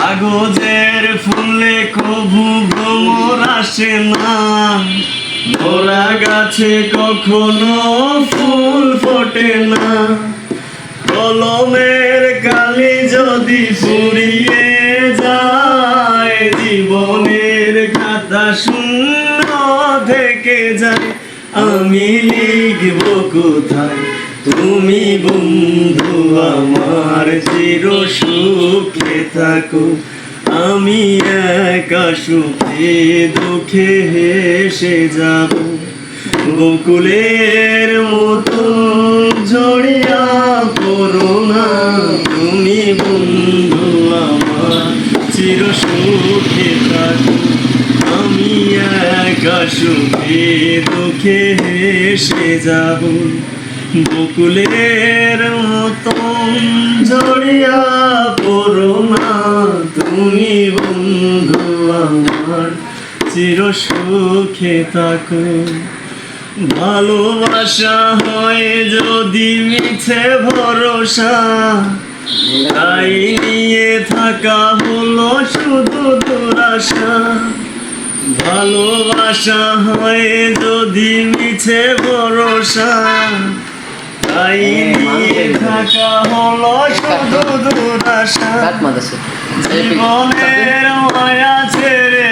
কাগজের ফুলে কভু ভ্রমর আসে না, মোরা গাছে কখনো ফুল ফোটে না। কলমের কালি যদি ফুরিয়ে যায়, জীবনের খাতা শূন্য থেকে যায়। আমি লিখব কোথায়, তুমি বন্ধু আমার চির সুখে থাকো। আমি একা সুখে দুঃখে হেসে যাব, বকুলের মতো জড়িয়া পড়ো না। তুমি বন্ধু আমার চির সুখে থাকো। আমি একা সুখে দুঃখে হেসে যাব, বকুলের মতো জড়িয়া পড়ো না। তুমি বন্ধু আমার চির সুখে থাকো। ভালোবাসা হয় যদি মিছে ভরসা, তাই নিয়ে থাকা হলো শুধু দুরাশা। ভালোবাসা হয় যদি মিছে ভরসা, তাই নিয়ে থাকা হলো শুধু দুরাশা। জীবনের মায়া ছেড়ে